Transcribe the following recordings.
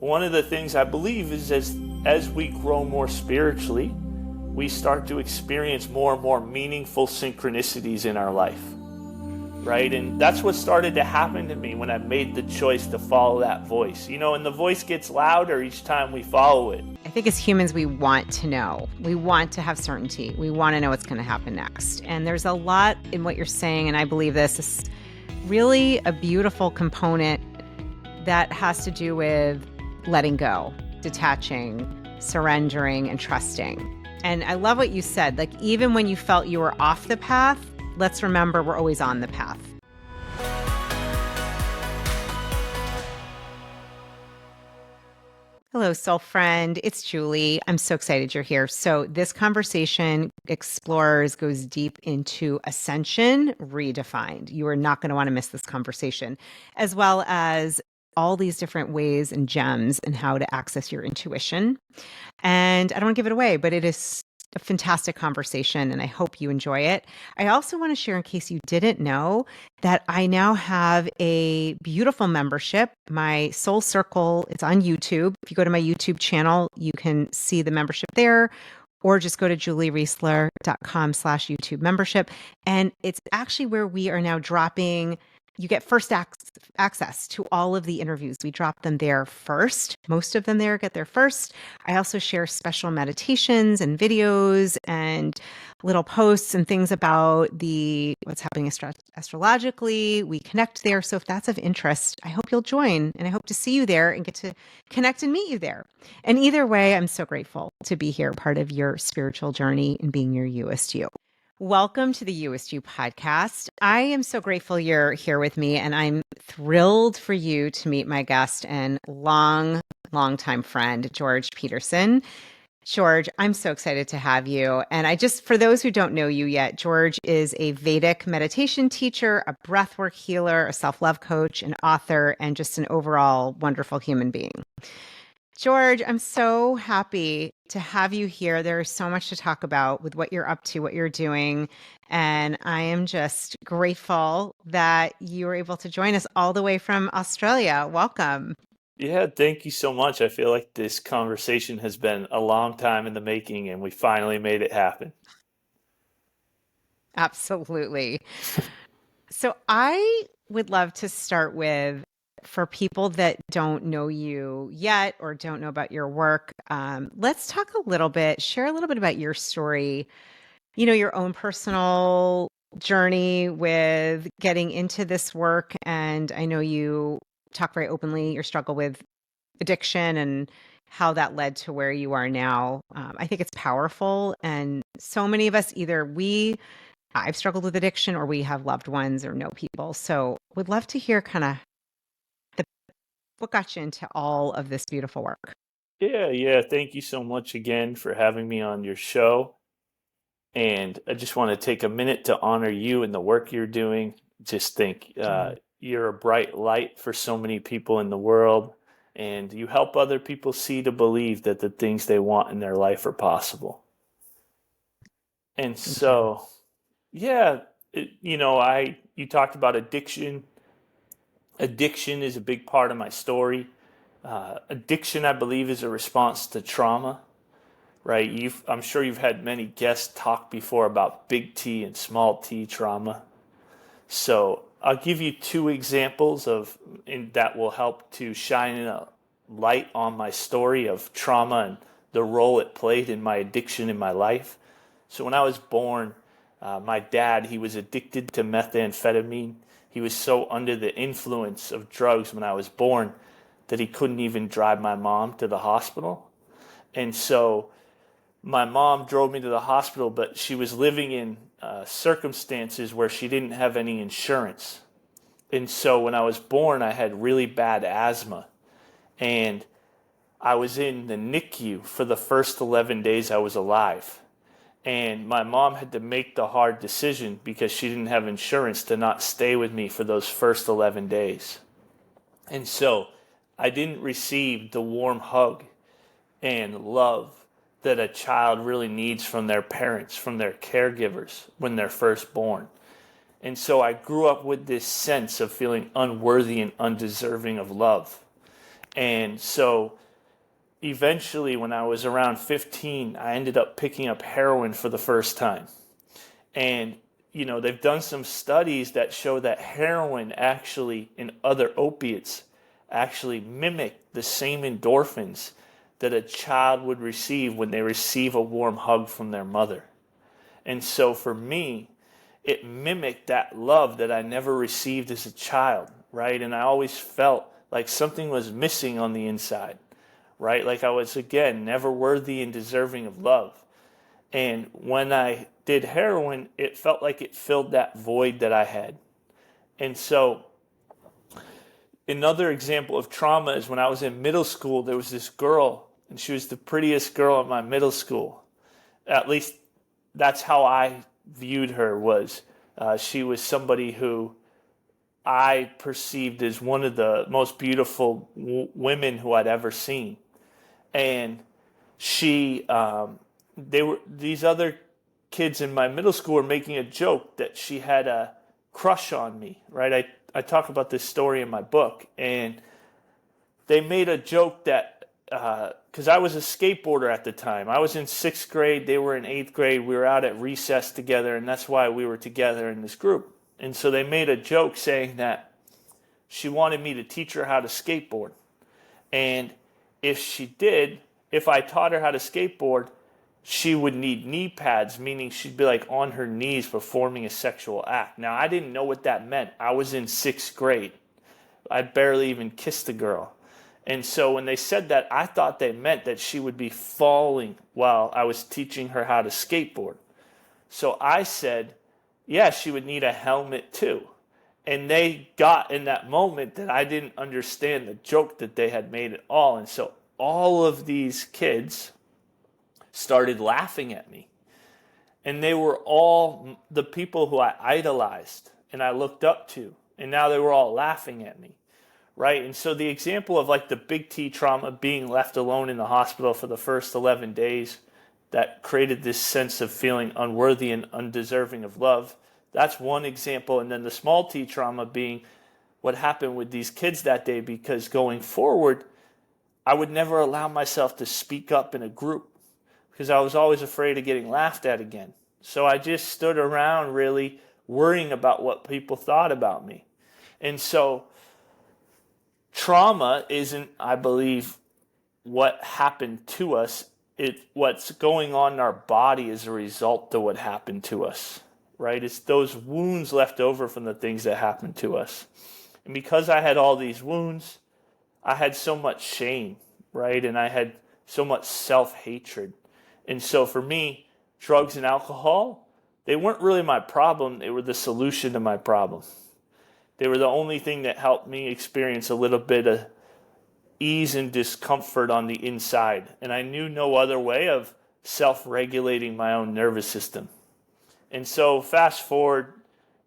one of the things I believe is as we grow more spiritually, we start to experience more and more meaningful synchronicities in our life, right? And that's what started to happen to me when I made the choice to follow that voice. And the voice gets louder each time we follow it. I think as humans, we want to know. We want to have certainty. We want to know what's going to happen next. And there's a lot in what you're saying, and I believe this is really a beautiful component that has to do with letting go, detaching, surrendering, and trusting. And I love what you said, like even when you felt you were off the path, let's remember we're always on the path. Hello, soul friend. It's Julie. I'm so excited you're here. So this conversation goes deep into ascension redefined. You are not going to want to miss this conversation, as well as all these different ways and gems and how to access your intuition. And I don't want to give it away, but it is a fantastic conversation and I hope you enjoy it. I also want to share, in case you didn't know, that I now have a beautiful membership. My Soul Circle is on YouTube. If you go to my YouTube channel, you can see the membership there, or just go to juliereisler.com/YouTube membership. And it's actually where we are now dropping. You get first access to all of the interviews. We drop them there first. Most of them there get there first. I also share special meditations and videos and little posts and things about what's happening astrologically. We connect there. So if that's of interest, I hope you'll join, and I hope to see you there and get to connect and meet you there. And either way, I'm so grateful to be here, part of your spiritual journey and being your You-est you. Welcome to the You-est You podcast. I am so grateful you're here with me, and I'm thrilled for you to meet my guest and long-time friend, George Peterson. George, I'm so excited to have you. And for those who don't know you yet, George is a Vedic meditation teacher, a breathwork healer, a self-love coach, an author, and just an overall wonderful human being. George, I'm so happy to have you here. There is so much to talk about with what you're up to, what you're doing. And I am just grateful that you were able to join us all the way from Australia. Welcome. Yeah, thank you so much. I feel like this conversation has been a long time in the making, and we finally made it happen. Absolutely. So I would love to start with, for people that don't know you yet or don't know about your work, let's talk share a little bit about your story, your own personal journey with getting into this work. And I know you talk very openly, your struggle with addiction and how that led to where you are now. I think it's powerful. And so many of us, I've struggled with addiction, or we have loved ones or know people. So would love to hear kind of what got you into all of this beautiful work. Yeah. Thank you so much again for having me on your show. And I just want to take a minute to honor you and the work you're doing. Just think you're a bright light for so many people in the world, and you help other people see to believe that the things they want in their life are possible. And so, yeah, you talked about addiction. Addiction is a big part of my story. Addiction, I believe, is a response to trauma, right? I'm sure you've had many guests talk before about big T and small t trauma. So I'll give you two examples that will help to shine a light on my story of trauma and the role it played in my addiction in my life. So when I was born, my dad, he was addicted to methamphetamine. He was so under the influence of drugs when I was born that he couldn't even drive my mom to the hospital. And so my mom drove me to the hospital, but she was living in circumstances where she didn't have any insurance. And so when I was born, I had really bad asthma. And I was in the NICU for the first 11 days I was alive. And my mom had to make the hard decision, because she didn't have insurance, to not stay with me for those first 11 days. And so I didn't receive the warm hug and love that a child really needs from their parents, from their caregivers when they're first born. And so I grew up with this sense of feeling unworthy and undeserving of love. And so eventually, when I was around 15, I ended up picking up heroin for the first time. And, they've done some studies that show that heroin actually, and other opiates, actually mimic the same endorphins that a child would receive when they receive a warm hug from their mother. And so for me, it mimicked that love that I never received as a child, right? And I always felt like something was missing on the inside, right? Like I was, again, never worthy and deserving of love. And when I did heroin, it felt like it filled that void that I had. And so another example of trauma is when I was in middle school, there was this girl, and she was the prettiest girl at my middle school. At least that's how I viewed her. She was somebody who I perceived as one of the most beautiful women who I'd ever seen. And these other kids in my middle school were making a joke that she had a crush on me, right? I talk about this story in my book, and they made a joke that, because I was a skateboarder at the time. I was in 6th grade, they were in 8th grade, we were out at recess together, and that's why we were together in this group. And so they made a joke saying that she wanted me to teach her how to skateboard. And if I taught her how to skateboard, she would need knee pads, meaning she'd be like on her knees performing a sexual act. Now, I didn't know what that meant. I was in 6th grade. I barely even kissed the girl. And so when they said that, I thought they meant that she would be falling while I was teaching her how to skateboard. So I said, yeah, she would need a helmet too. And they got in that moment that I didn't understand the joke that they had made at all. And so all of these kids started laughing at me. And they were all the people who I idolized and I looked up to. And now they were all laughing at me, right? And so the example of like the big T trauma, being left alone in the hospital for the first 11 days, that created this sense of feeling unworthy and undeserving of love. That's one example. And then the small T trauma being what happened with these kids that day, because going forward, I would never allow myself to speak up in a group because I was always afraid of getting laughed at again. So I just stood around really worrying about what people thought about me. And so trauma isn't, I believe, what happened to us. What's going on in our body as a result of what happened to us, right? It's those wounds left over from the things that happened to us. And because I had all these wounds, I had so much shame, right? And I had so much self-hatred. And so for me, drugs and alcohol, they weren't really my problem. They were the solution to my problem. They were the only thing that helped me experience a little bit of ease and discomfort on the inside. And I knew no other way of self-regulating my own nervous system. And so fast forward,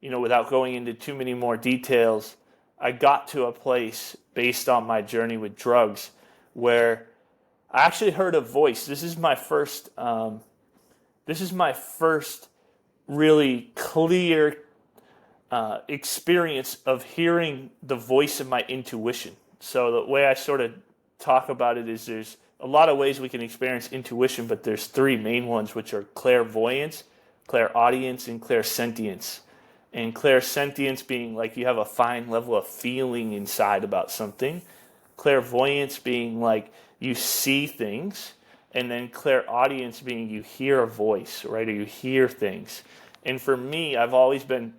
without going into too many more details, I got to a place based on my journey with drugs where I actually heard a voice. This is my first really clear experience of hearing the voice of my intuition. So the way I sort of talk about it is there's a lot of ways we can experience intuition, but there's 3 main ones, which are clairvoyance, clairaudience, and clairsentience. And clairsentience being like you have a fine level of feeling inside about something. Clairvoyance being like you see things. And then clairaudience being you hear a voice, right? Or you hear things. And for me, I've always been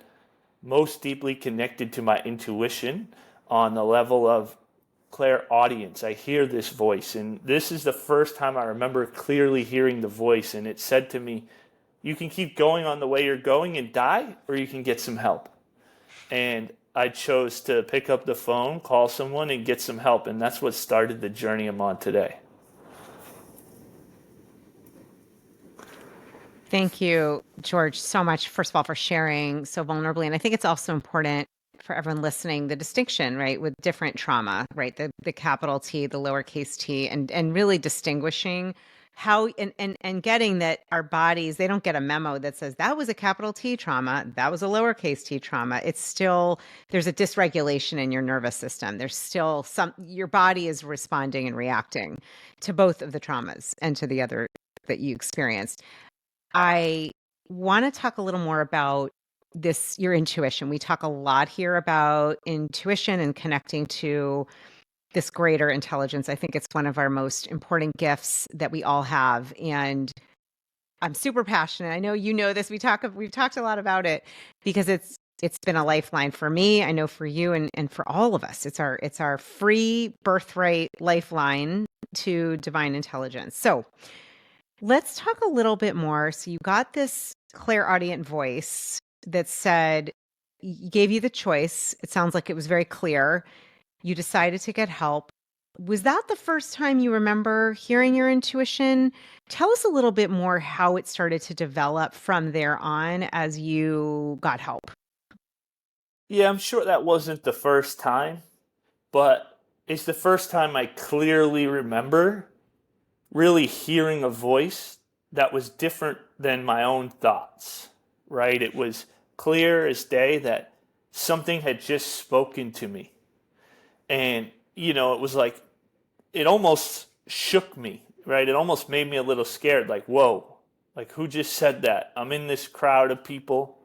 most deeply connected to my intuition on the level of clairaudience. I hear this voice. And this is the first time I remember clearly hearing the voice. And it said to me, you can keep going on the way you're going and die, or you can get some help. And I chose to pick up the phone, call someone, and get some help. And that's what started the journey I'm on today. Thank you, George, so much, first of all, for sharing so vulnerably. And I think it's also important for everyone listening, the distinction, right, with different trauma, right, the capital T, the lowercase t, and really distinguishing how and getting that our bodies, they don't get a memo that says that was a capital T trauma, that was a lowercase t trauma. It's still, there's a dysregulation in your nervous system. There's still your body is responding and reacting to both of the traumas and to the other that you experienced. I want to talk a little more about this, your intuition. We talk a lot here about intuition and connecting to this greater intelligence. I think it's one of our most important gifts that we all have. And I'm super passionate. I know you know this. We've talked a lot about it because it's been a lifeline for me. I know for you and for all of us. It's our free birthright lifeline to divine intelligence. So let's talk a little bit more. So you got this clairaudient voice that said, gave you the choice. It sounds like it was very clear. You decided to get help. Was that the first time you remember hearing your intuition? Tell us a little bit more how it started to develop from there on as you got help. Yeah, I'm sure that wasn't the first time, but it's the first time I clearly remember really hearing a voice that was different than my own thoughts, right? It was clear as day that something had just spoken to me. And, it was like, it almost shook me, right? It almost made me a little scared, like, whoa, like who just said that? I'm in this crowd of people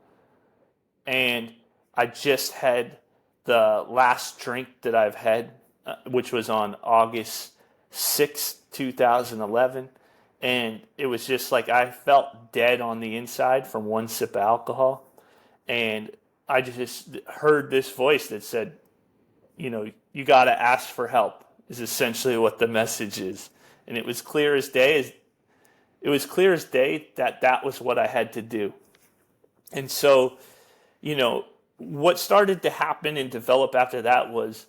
and I just had the last drink that I've had, which was on August 6th, 2011. And it was just like I felt dead on the inside from one sip of alcohol. And I just heard this voice that said, you got to ask for help, is essentially what the message is. And it was clear as day. That was what I had to do. And so, what started to happen and develop after that was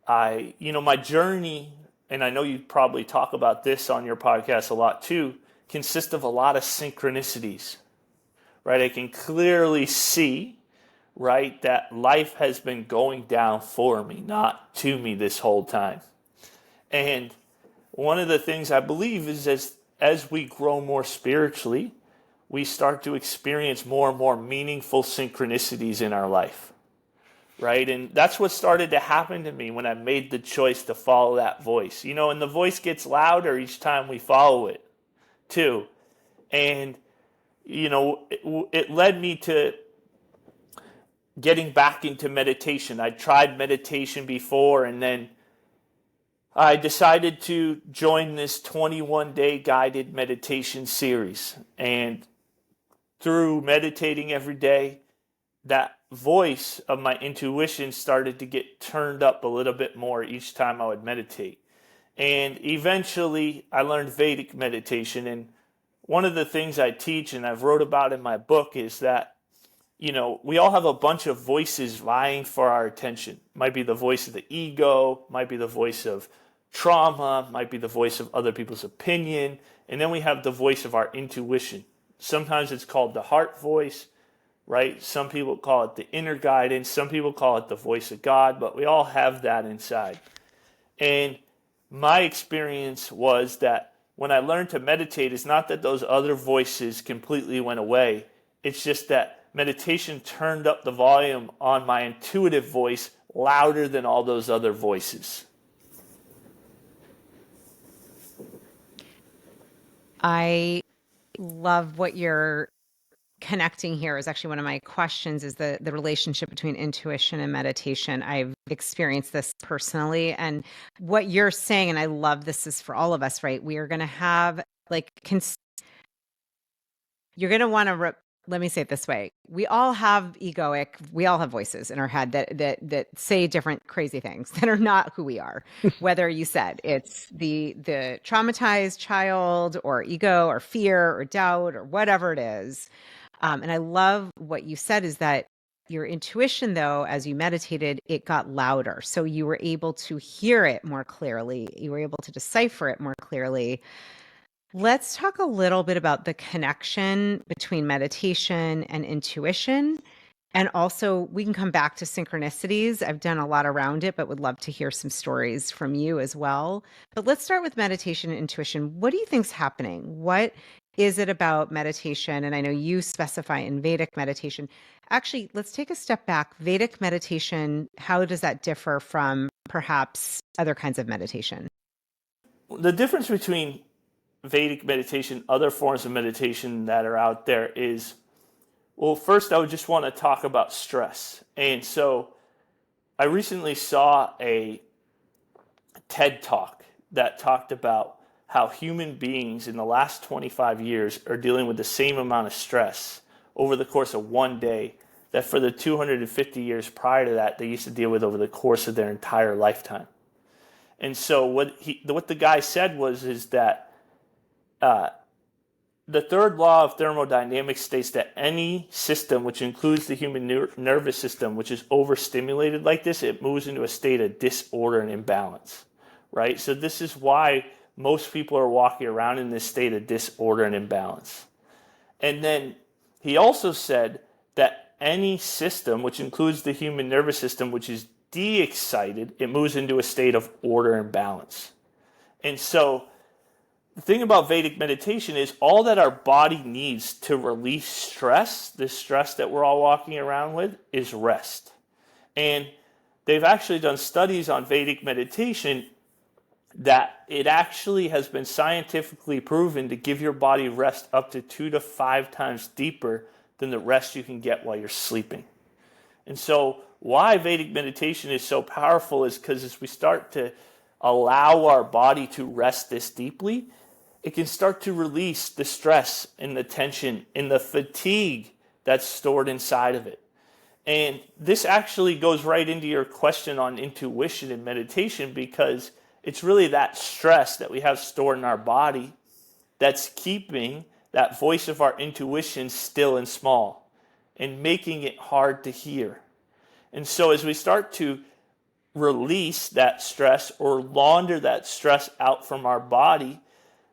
my journey, and I know you probably talk about this on your podcast a lot too, consists of a lot of synchronicities, right? I can clearly see, right, that life has been going down for me, not to me this whole time. And one of the things I believe is as we grow more spiritually, we start to experience more and more meaningful synchronicities in our life, right? And that's what started to happen to me when I made the choice to follow that voice. And the voice gets louder each time we follow it, too. And, it led me to getting back into meditation. I tried meditation before, and then I decided to join this 21-day guided meditation series. And through meditating every day, that voice of my intuition started to get turned up a little bit more each time I would meditate. And eventually I learned Vedic meditation. And one of the things I teach and I've wrote about in my book is that, we all have a bunch of voices vying for our attention. Might be the voice of the ego, might be the voice of trauma, might be the voice of other people's opinion. And then we have the voice of our intuition. Sometimes it's called the heart voice, right? Some people call it the inner guidance. Some people call it the voice of God, but we all have that inside. And my experience was that when I learned to meditate, it's not that those other voices completely went away. It's just that meditation turned up the volume on my intuitive voice louder than all those other voices. I love what you're connecting here. Is actually one of my questions, is the relationship between intuition and meditation. I've experienced this personally, and what you're saying, and I love this, is for all of us, right? We are going to have you're going to want to let me say it this way. We all have voices in our head that say different crazy things that are not who we are. Whether you said it's the traumatized child or ego or fear or doubt or whatever it is. And I love what you said is that your intuition, though, as you meditated, it got louder. So you were able to hear it more clearly. You were able to decipher it more clearly. Let's talk a little bit about the connection between meditation and intuition And also, we can come back to synchronicities. I've done a lot around it, but would love to hear some stories from you as well. But let's start with meditation and intuition. What do you think's happening? What is it about meditation? And I know you specify in Vedic meditation. Actually, let's take a step back. Vedic meditation, how does that differ from perhaps other kinds of meditation? The difference between Vedic meditation, other forms of meditation that are out there is, well, first I would just want to talk about stress. And so I recently saw a TED Talk that talked about how human beings in the last 25 years are dealing with the same amount of stress over the course of one day that for the 250 years prior to that they used to deal with over the course of their entire lifetime. And so what the guy said is that the third law of thermodynamics states that any system, which includes the human nervous system, which is overstimulated like this, it moves into a state of disorder and imbalance, right? So this is why most people are walking around in this state of disorder and imbalance. And then he also said that any system, which includes the human nervous system, which is de-excited, it moves into a state of order and balance. And so the thing about Vedic meditation is all that our body needs to release stress, this stress that we're all walking around with, is rest. And they've actually done studies on Vedic meditation that it actually has been scientifically proven to give your body rest up to 2 to 5 times deeper than the rest you can get while you're sleeping. And so why Vedic meditation is so powerful is because as we start to allow our body to rest this deeply, it can start to release the stress and the tension and the fatigue that's stored inside of it. And this actually goes right into your question on intuition and meditation, because it's really that stress that we have stored in our body that's keeping that voice of our intuition still and small and making it hard to hear. And so as we start to release that stress or launder that stress out from our body,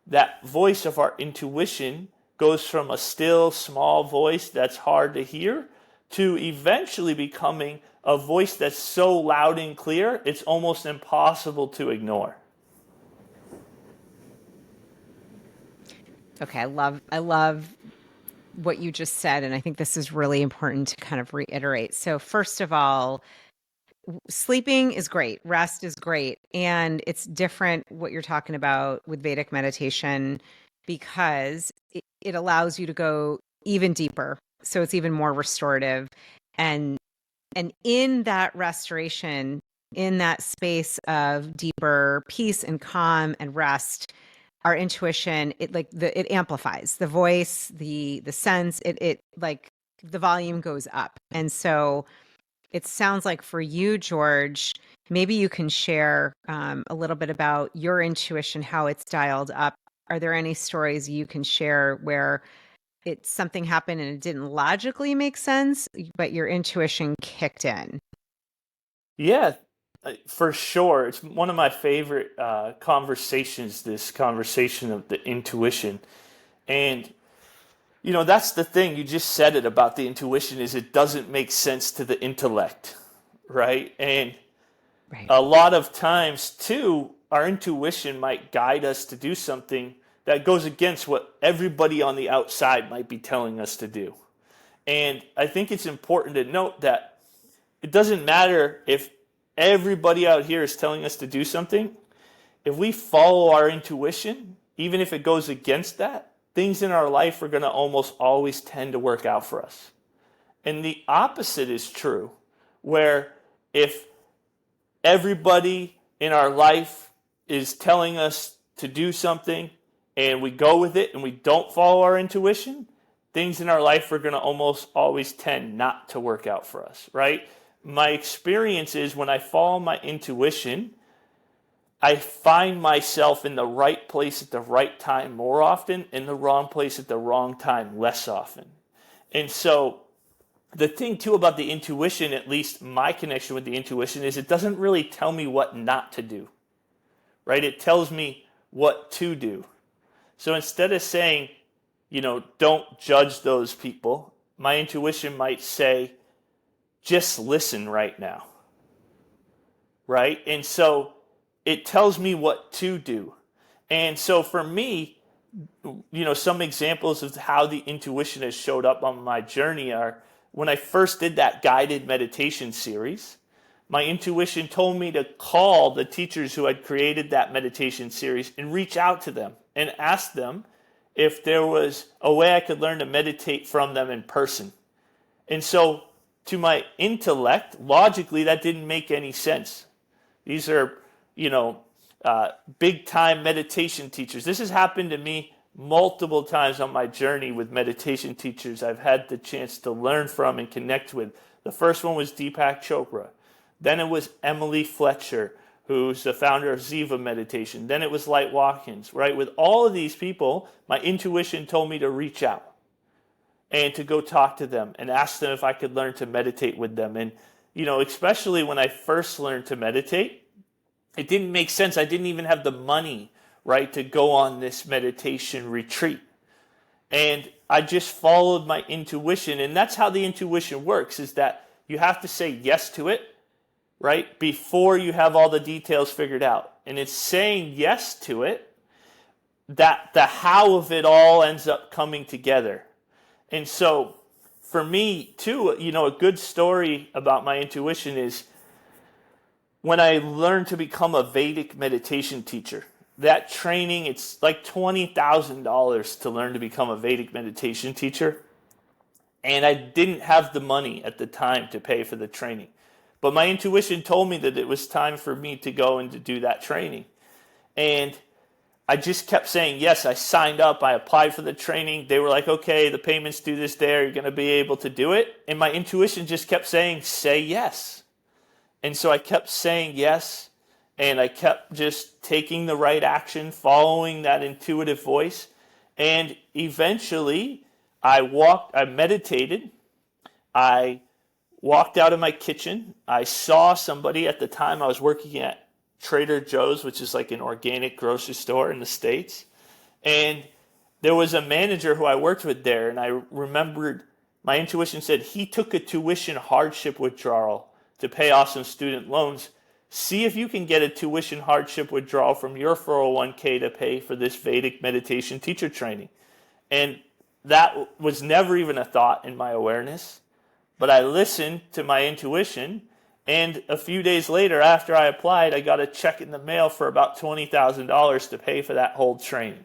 that voice of our intuition goes from a still, small voice that's hard to hear to eventually becoming a voice that's so loud and clear, it's almost impossible to ignore. Okay, I love what you just said, and I think this is really important to kind of reiterate. So first of all, sleeping is great, rest is great, and it's different what you're talking about with Vedic meditation because it allows you to go even deeper. So it's even more restorative. And in that restoration, in that space of deeper peace and calm and rest, our intuition, it amplifies the voice, the sense, it like the volume goes up. And so it sounds like for you, George, maybe you can share a little bit about your intuition, how it's dialed up. Are there any stories you can share where something happened and it didn't logically make sense, but your intuition kicked in? Yeah, for sure. It's one of my favorite conversations, this conversation of the intuition. And, that's the thing. You just said it about the intuition is it doesn't make sense to the intellect, right? And Right. a lot of times, too, our intuition might guide us to do something that goes against what everybody on the outside might be telling us to do. And I think it's important to note that it doesn't matter if everybody out here is telling us to do something. If we follow our intuition, even if it goes against that, things in our life are going to almost always tend to work out for us. And the opposite is true, where if everybody in our life is telling us to do something and we go with it and we don't follow our intuition, things in our life are going to almost always tend not to work out for us, right? My experience is when I follow my intuition, I find myself in the right place at the right time more often, in the wrong place at the wrong time less often. And so the thing too about the intuition, at least my connection with the intuition, is it doesn't really tell me what not to do, right? It tells me what to do. So instead of saying, don't judge those people, my intuition might say, just listen right now, right? And so it tells me what to do. And so for me, some examples of how the intuition has showed up on my journey are when I first did that guided meditation series, my intuition told me to call the teachers who had created that meditation series and reach out to them and ask them if there was a way I could learn to meditate from them in person. And so to my intellect, logically, that didn't make any sense. These are, big time meditation teachers. This has happened to me multiple times on my journey with meditation teachers I've had the chance to learn from and connect with. The first one was Deepak Chopra. Then it was Emily Fletcher, who's the founder of Ziva Meditation. Then it was Light Watkins, right? With all of these people, my intuition told me to reach out and to go talk to them and ask them if I could learn to meditate with them. And, especially when I first learned to meditate, it didn't make sense. I didn't even have the money, right, to go on this meditation retreat. And I just followed my intuition. And that's how the intuition works, is that you have to say yes to it, right, before you have all the details figured out. And it's saying yes to it that the how of it all ends up coming together. And so for me, too, a good story about my intuition is when I learned to become a Vedic meditation teacher. That training, it's like $20,000 to learn to become a Vedic meditation teacher. And I didn't have the money at the time to pay for the training. But my intuition told me that it was time for me to go and to do that training. And I just kept saying yes. I signed up. I applied for the training. They were like, okay, the payment's due this day. You're going to be able to do it. And my intuition just kept saying, say yes. And so I kept saying yes. And I kept just taking the right action, following that intuitive voice. And eventually I meditated. I walked out of my kitchen. I saw somebody. At the time I was working at Trader Joe's, which is like an organic grocery store in the States. And there was a manager who I worked with there. And I remembered my intuition said he took a tuition hardship withdrawal to pay off some student loans. See if you can get a tuition hardship withdrawal from your 401k to pay for this Vedic meditation teacher training. And that was never even a thought in my awareness. But I listened to my intuition, and a few days later, after I applied, I got a check in the mail for about $20,000 to pay for that whole training.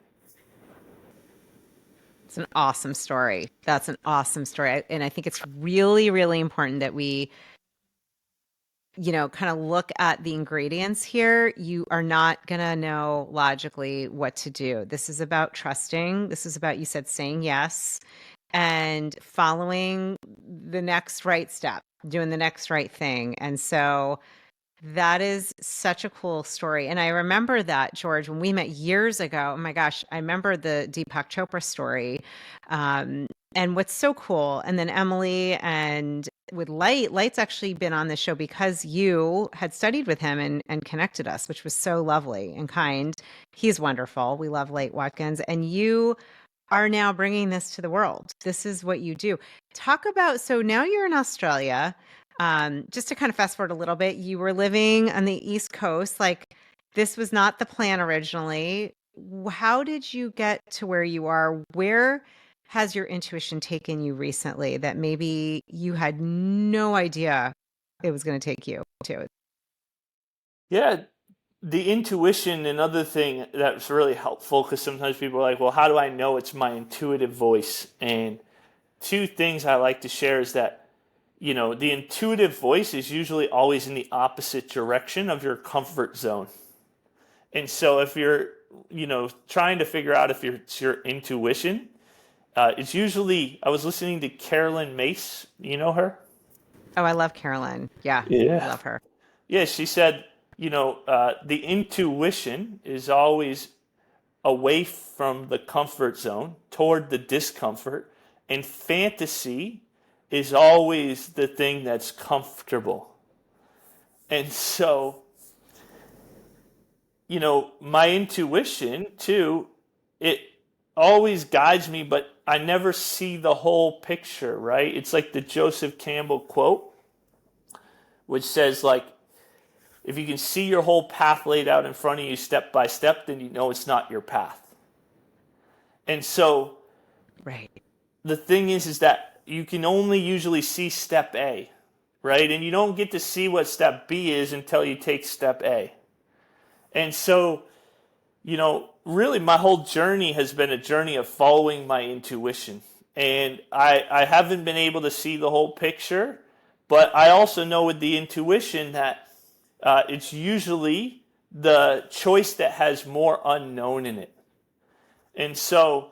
It's an awesome story. That's an awesome story. And I think it's really, really important that we kind of look at the ingredients here. You are not going to know logically what to do. This is about trusting. This is about, you said, saying yes and following the next right step, doing the next right thing. And so that is such a cool story. And I remember that, George, when we met years ago. Oh my gosh, I remember the Deepak Chopra story. And what's so cool, and then Emily and with Light's actually been on the show because you had studied with him and connected us, which was so lovely and kind. He's wonderful. We love Light Watkins. And you are now bringing this to the world. This is what you do. Talk about, so now you're in Australia. Just to kind of fast forward a little bit, you were living on the East Coast. Like, this was not the plan originally. How did you get to where you are? Where has your intuition taken you recently that maybe you had no idea it was going to take you to? Yeah, the intuition, another thing that's really helpful, because sometimes people are like, well, how do I know it's my intuitive voice? And two things I like to share is that, the intuitive voice is usually always in the opposite direction of your comfort zone. And so if you're, trying to figure out if it's your intuition, it's usually, I was listening to Carolyn Mace. You know her? Oh, I love Carolyn. Yeah, I Yeah. love her. Yeah, she said, the intuition is always away from the comfort zone toward the discomfort, and fantasy is always the thing that's comfortable. And so, my intuition too, it always guides me, but I never see the whole picture, right? It's like the Joseph Campbell quote. which says, like, if you can see your whole path laid out in front of you step by step, then you know it's not your path. And so Right. the thing is that you can only usually see step A, right? And you don't get to see what step B is until you take step A. And so, really my whole journey has been a journey of following my intuition. And I haven't been able to see the whole picture, but I also know with the intuition that it's usually the choice that has more unknown in it. And so,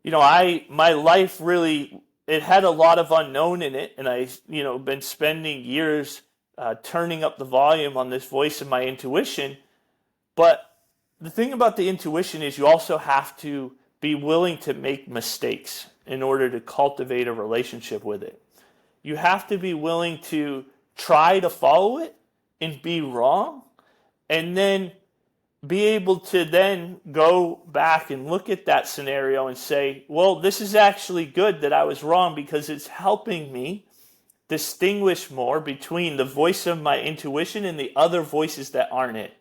my life really, it had a lot of unknown in it. And I, been spending years turning up the volume on this voice of my intuition. But the thing about the intuition is you also have to be willing to make mistakes in order to cultivate a relationship with it. You have to be willing to try to follow it and be wrong, and then be able to then go back and look at that scenario and say, well, this is actually good that I was wrong, because it's helping me distinguish more between the voice of my intuition and the other voices that aren't it.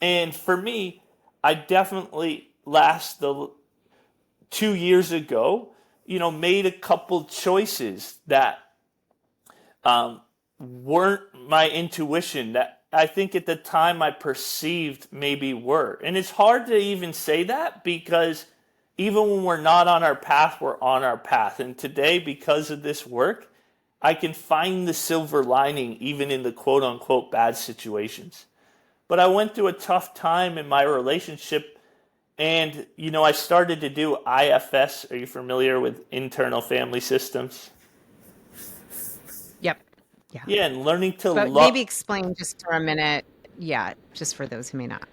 And for me, I definitely the 2 years ago, made a couple choices that weren't my intuition, that I think at the time I perceived maybe were. And it's hard to even say that, because even when we're not on our path, we're on our path. And today, because of this work, I can find the silver lining even in the quote unquote bad situations. But I went through a tough time in my relationship, and I started to do IFS. Are you familiar with internal family systems? Yep. Yeah. Yeah, and learning to But love. maybe explain just for a minute. Yeah, just for those who may not.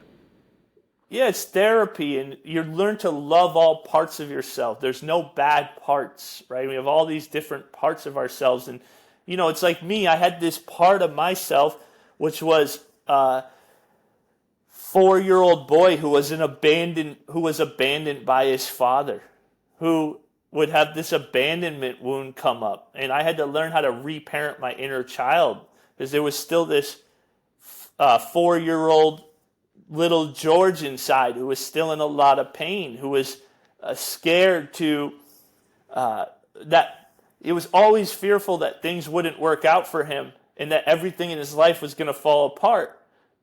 Yeah, it's therapy, and you learn to love all parts of yourself. There's no bad parts, right? We have all these different parts of ourselves, and it's like me. I had this part of myself, which was 4-year-old boy who was abandoned by his father, who would have this abandonment wound come up, and I had to learn how to reparent my inner child, because there was still this 4-year-old little George inside who was still in a lot of pain, who was scared that it was always fearful that things wouldn't work out for him and that everything in his life was going to fall apart,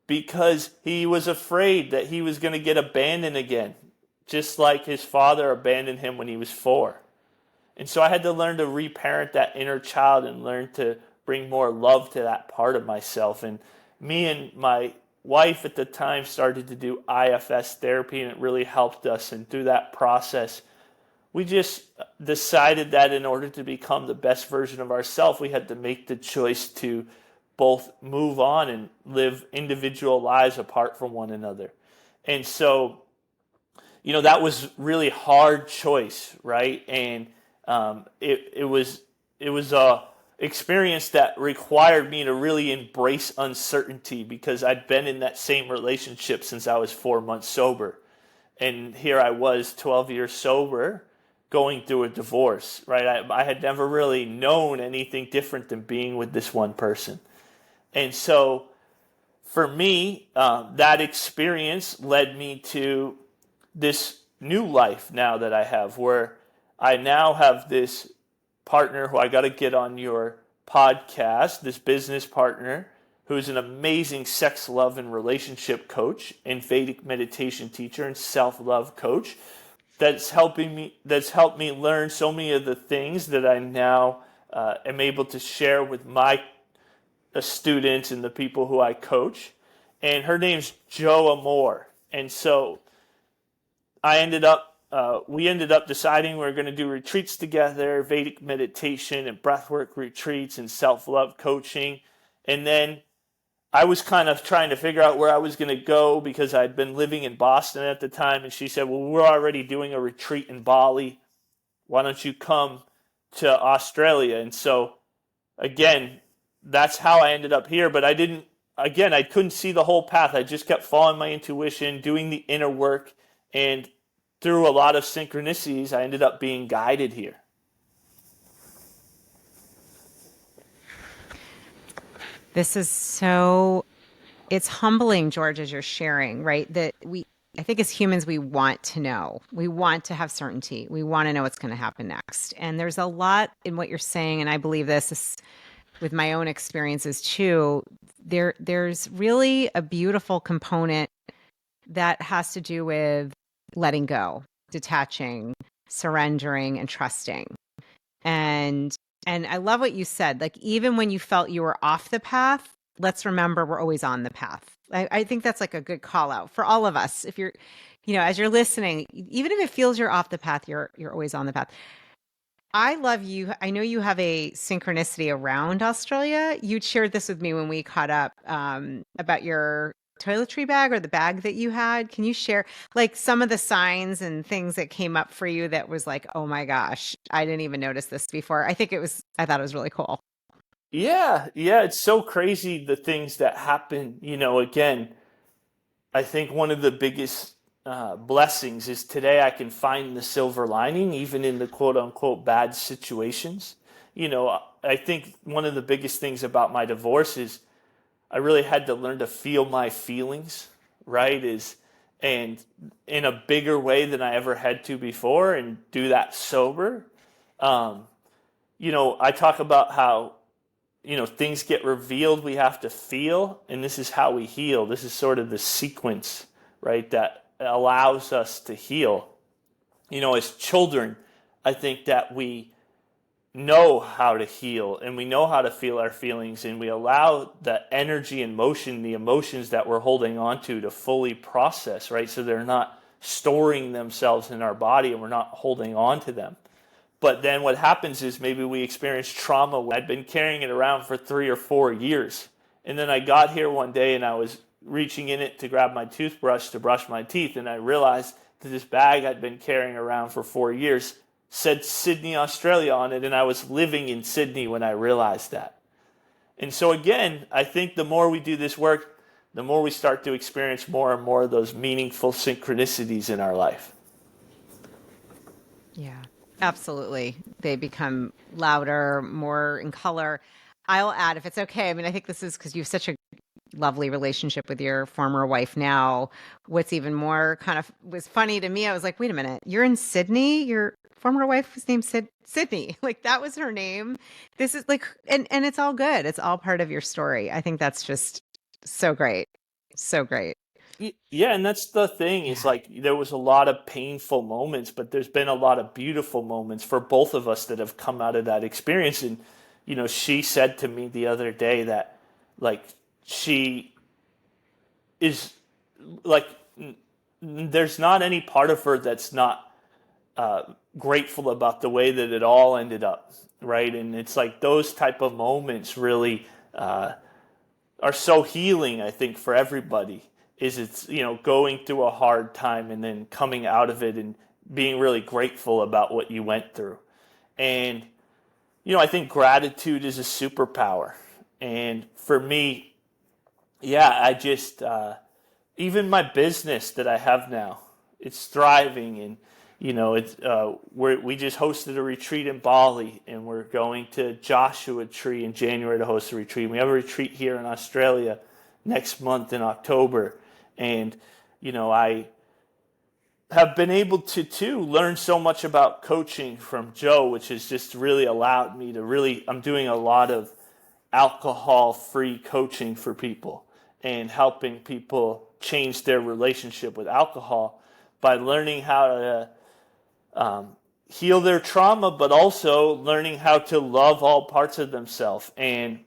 because he was afraid that he was going to get abandoned again, just like his father abandoned him when he was 4. And so I had to learn to reparent that inner child and learn to bring more love to that part of myself. And me and my wife at the time started to do IFS therapy, and it really helped us. And through that process, we just decided that in order to become the best version of ourselves, we had to make the choice to both move on and live individual lives apart from one another. And so, that was really hard choice, right? And it was a experience that required me to really embrace uncertainty, because I'd been in that same relationship since I was 4 months sober. And here I was 12 years sober, going through a divorce, right? I had never really known anything different than being with this one person. And so for me, that experience led me to this new life now that I have, where I now have this partner who I got to get on your podcast, this business partner who's an amazing sex, love, and relationship coach and Vedic meditation teacher and self-love coach that's helped me learn so many of the things that I now am able to share with my students and the people who I coach. And her name's Jo Amore. And so we ended up deciding we were going to do retreats together, Vedic meditation and breathwork retreats and self-love coaching. And then I was kind of trying to figure out where I was going to go, because I'd been living in Boston at the time. And she said, well, we're already doing a retreat in Bali. Why don't you come to Australia? And so, again, that's how I ended up here. But I couldn't see the whole path. I just kept following my intuition, doing the inner work, and through a lot of synchronicities, I ended up being guided here. This is so, it's humbling, George, as you're sharing, right? I think as humans, we want to know. We want to have certainty. We want to know what's going to happen next. And there's a lot in what you're saying, and I believe this is with my own experiences too. There's really a beautiful component that has to do with letting go, detaching, surrendering, and trusting. And and I love what you said. Like even when you felt you were off the path, let's remember we're always on the path. I think that's like a good call out for all of us. If you're, as you're listening, even if it feels you're off the path, you're always on the path. I love you. I know you have a synchronicity around Australia. You shared this with me when we caught up about your toiletry bag or the bag that you had. Can you share like some of the signs and things that came up for you that was like, oh my gosh, I didn't even notice this before? I thought it was really cool. Yeah, yeah, it's so crazy the things that happen. Again, I think one of the biggest blessings is today I can find the silver lining even in the quote unquote bad situations. I think one of the biggest things about my divorce is I really had to learn to feel my feelings, right? And in a bigger way than I ever had to before, and do that sober. Um, I talk about how things get revealed we have to feel, and this is how we heal. This is sort of the sequence, right, that allows us to heal. As children, I think that we know how to heal and we know how to feel our feelings, and we allow the energy and motion, the emotions that we're holding on to fully process, right? So they're not storing themselves in our body and we're not holding on to them. But then what happens is maybe we experience trauma. I'd been carrying it around for 3 or 4 years. And then I got here one day and I was reaching in it to grab my toothbrush to brush my teeth. And I realized that this bag I'd been carrying around for 4 years said Sydney, Australia on it. And I was living in Sydney when I realized that. And so again, I think the more we do this work, the more we start to experience more and more of those meaningful synchronicities in our life. Yeah, absolutely. They become louder, more in color. I'll add, if it's okay. I mean, I think this is because you have such a lovely relationship with your former wife now. What's even more kind of was funny to me, I was like, wait a minute, you're in Sydney? Your former wife was named Sydney. Like that was her name. This is like, and it's all good. It's all part of your story. I think that's just so great. So great. Yeah, and that's the thing is Yeah. like there was a lot of painful moments, but there's been a lot of beautiful moments for both of us that have come out of that experience. And she said to me the other day that like she is like there's not any part of her that's not grateful about the way that it all ended up, right? And it's like those type of moments really are so healing, I think, for everybody. Is it's going through a hard time and then coming out of it and being really grateful about what you went through. And I think gratitude is a superpower. And for me, yeah, I just even my business that I have now, it's thriving, and it's we just hosted a retreat in Bali, and we're going to Joshua Tree in January to host a retreat. We have a retreat here in Australia next month in October, and I have been able to too learn so much about coaching from Joe, which has just really allowed me to really. I'm doing a lot of alcohol-free coaching for people and helping people change their relationship with alcohol by learning how to heal their trauma, but also learning how to love all parts of themselves and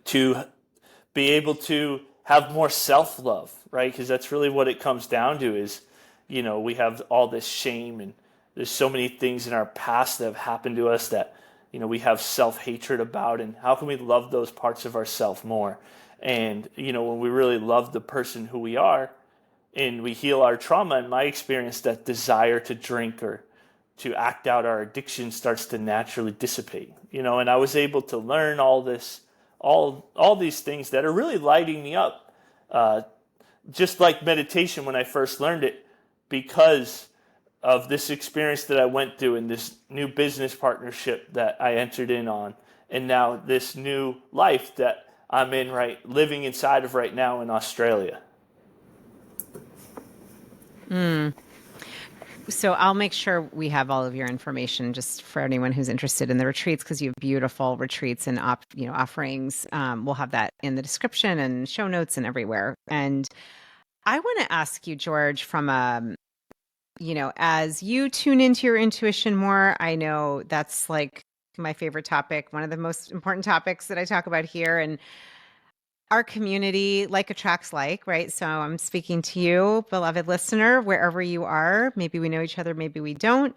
to be able to have more self-love, right? Because that's really what it comes down to is, we have all this shame and there's so many things in our past that have happened to us that, we have self-hatred about, and how can we love those parts of ourselves more? And, when we really love the person who we are and we heal our trauma, in my experience, that desire to drink or to act out our addiction starts to naturally dissipate, and I was able to learn all this, all these things that are really lighting me up, just like meditation when I first learned it, because of this experience that I went through and this new business partnership that I entered in on, and now this new life that I'm living inside of right now in Australia. Mm. So I'll make sure we have all of your information just for anyone who's interested in the retreats, because you have beautiful retreats and offerings. We'll have that in the description and show notes and everywhere. And I want to ask you, George, from as you tune into your intuition more, I know that's like my favorite topic, one of the most important topics that I talk about here. And our community, like attracts like, right? So I'm speaking to you, beloved listener, wherever you are. Maybe we know each other, maybe we don't.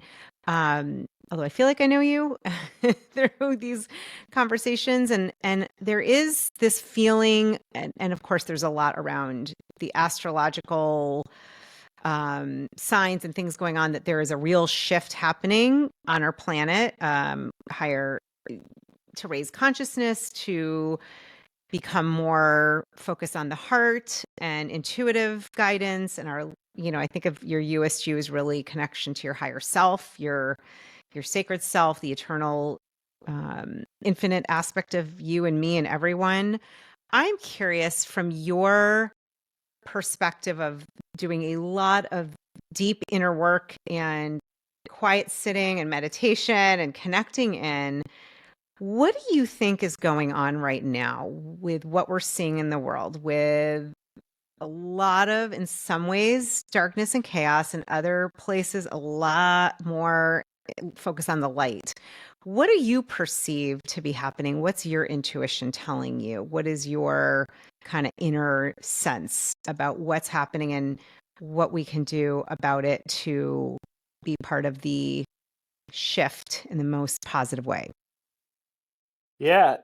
Although I feel like I know you through these conversations, and there is this feeling, and of course, there's a lot around the astrological signs and things going on, that there is a real shift happening on our planet, higher, to raise consciousness, to become more focused on the heart and intuitive guidance. And I think of your You-est as really connection to your higher self, your sacred self, the eternal, infinite aspect of you and me and everyone. I'm curious, from your perspective of doing a lot of deep inner work and quiet sitting and meditation and connecting in, what do you think is going on right now with what we're seeing in the world, with a lot of, in some ways, darkness and chaos, and other places, a lot more focus on the light? What do you perceive to be happening? What's your intuition telling you? What is your kind of inner sense about what's happening and what we can do about it to be part of the shift in the most positive way? Yeah,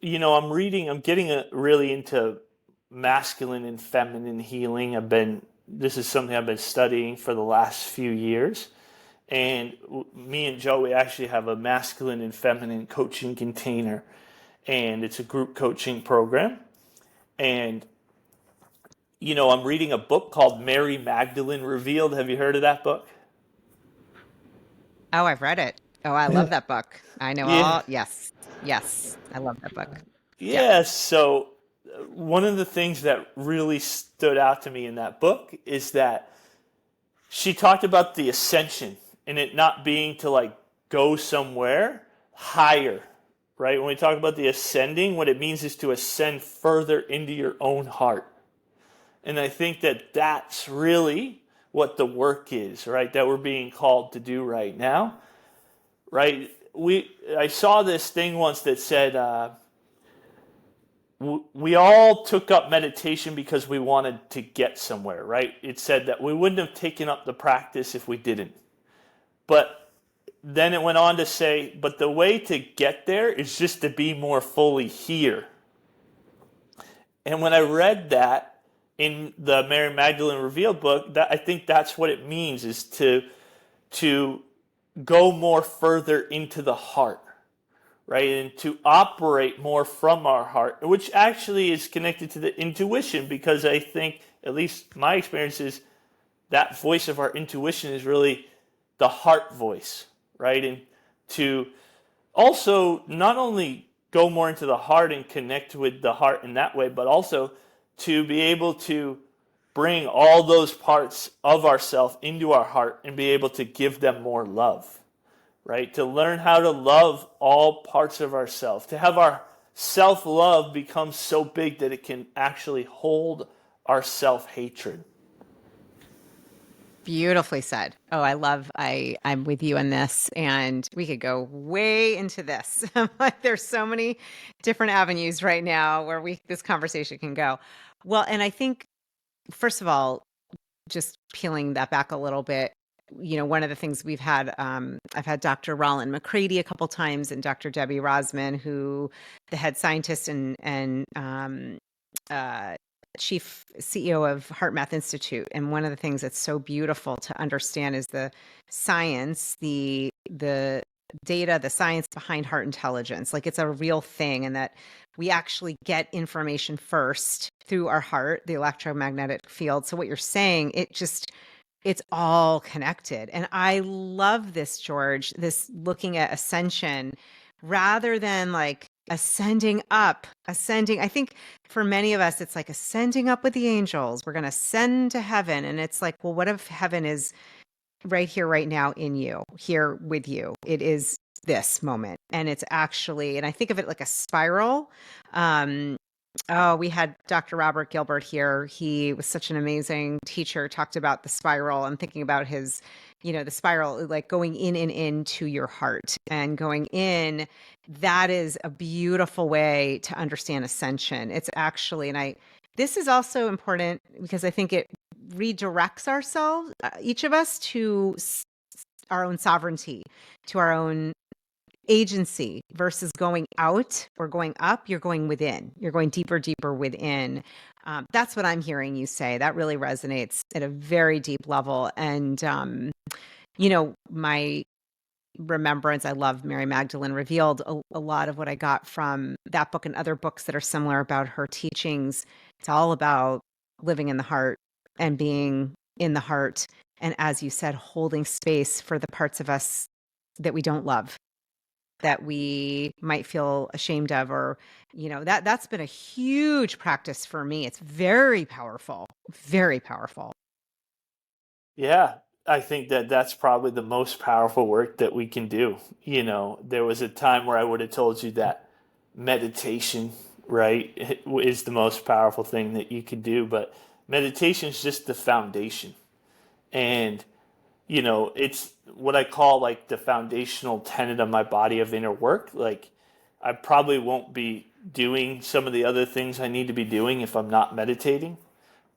I'm getting really into masculine and feminine healing. This is something I've been studying for the last few years. And me and Joe, we actually have a masculine and feminine coaching container, and it's a group coaching program. And, I'm reading a book called Mary Magdalene Revealed. Have you heard of that book? Oh, I've read it. Oh, I love that book. I know Yeah. all. Yes. Yes. I love that book. Yeah. Yeah. So, one of the things that really stood out to me in that book is that she talked about the ascension and it not being to go somewhere higher, right? When we talk about the ascending, what it means is to ascend further into your own heart. And I think that that's really what the work is, right? That we're being called to do right now, right? I saw this thing once that said, we all took up meditation because we wanted to get somewhere, right? It said that we wouldn't have taken up the practice if we didn't. But then it went on to say, but the way to get there is just to be more fully here. And when I read that in the Mary Magdalene Revealed book, I think that's what it means, is to go more further into the heart, right? And to operate more from our heart, which actually is connected to the intuition, because I think, at least my experience is, that voice of our intuition is really the heart voice, right? And to also not only go more into the heart and connect with the heart in that way, but also to be able to bring all those parts of ourself into our heart and be able to give them more love, right? To learn how to love all parts of ourselves, to have our self-love become so big that it can actually hold our self-hatred. Beautifully said. Oh, I'm with you on this, and we could go way into this. Like, there's so many different avenues right now where this conversation can go. Well, and I think, first of all, just peeling that back a little bit, one of the things we've had, I've had Dr. Roland McCready a couple times, and Dr. Debbie Rosman, who the head scientist and chief CEO of HeartMath Institute. And one of the things that's so beautiful to understand is the science, the data, the science behind heart intelligence. Like, it's a real thing, and that we actually get information first through our heart, the electromagnetic field. So what you're saying, it's all connected. And I love this, George, this looking at ascension rather than like ascending up, ascending. I think for many of us, it's like ascending up with the angels. We're going to ascend to heaven. And it's like, well, what if heaven is right here, right now in you, here with you? It is this moment. And it's actually, and I think of it like a spiral. Um, Oh, we had Dr. Robert Gilbert here. He was such an amazing teacher, talked about the spiral. I'm thinking about his, the spiral, like going in and into your heart and going in. That is a beautiful way to understand ascension. It's actually, this is also important because I think it redirects ourselves, each of us, to our own sovereignty, to our own agency versus going out or going up. You're going within. You're going deeper, deeper within. That's what I'm hearing you say. That really resonates at a very deep level. And, my remembrance, I love Mary Magdalene revealed a lot of what I got from that book and other books that are similar about her teachings. It's all about living in the heart and being in the heart. And as you said, holding space for the parts of us that we don't love, that we might feel ashamed of, or that's been a huge practice for me. It's very powerful, very powerful. Yeah, I think that that's probably the most powerful work that we can do. There was a time where I would have told you that meditation, right, is the most powerful thing that you can do, but meditation is just the foundation. And it's what I call like the foundational tenet of my body of inner work. Like, I probably won't be doing some of the other things I need to be doing if I'm not meditating.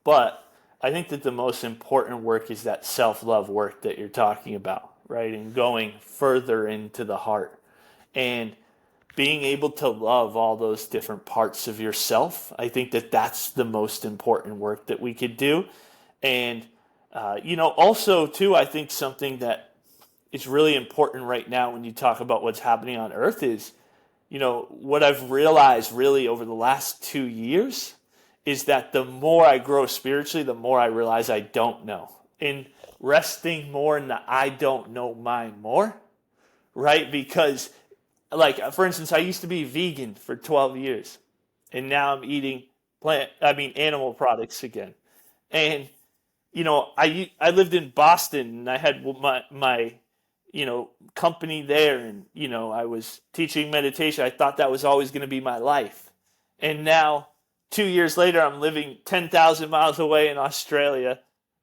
But I think that the most important work is that self-love work that you're talking about, right? And going further into the heart and being able to love all those different parts of yourself. I think that that's the most important work that we could do. And also too, I think something that is really important right now when you talk about what's happening on Earth is, what I've realized really over the last 2 years is that the more I grow spiritually, the more I realize I don't know. And resting more in the I don't know mind more, right? Because, like, for instance, I used to be vegan for 12 years, and now I'm eating animal products again. And I lived in Boston, and I had my company there, and I was teaching meditation. I thought that was always going to be my life, and now 2 years later, I'm living 10,000 miles away in Australia.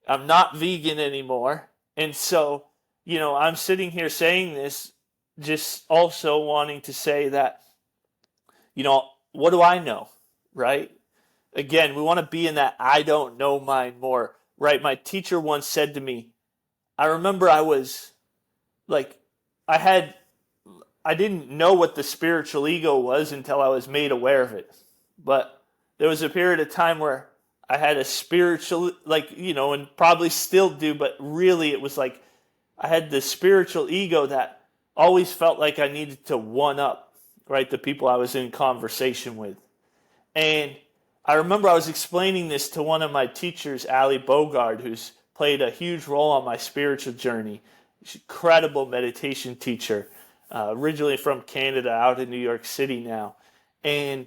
I'm not vegan anymore, and so I'm sitting here saying this, just also wanting to say that what do I know, right? Again, we want to be in that I don't know mind more, right? My teacher once said to me, I remember I was like, I didn't know what the spiritual ego was until I was made aware of it. But there was a period of time where I had a spiritual, and probably still do, but really it was like I had this spiritual ego that always felt like I needed to one up, right, the people I was in conversation with. And I remember I was explaining this to one of my teachers, Ali Bogard, who's played a huge role on my spiritual journey. She's an incredible meditation teacher, originally from Canada, out in New York City now. And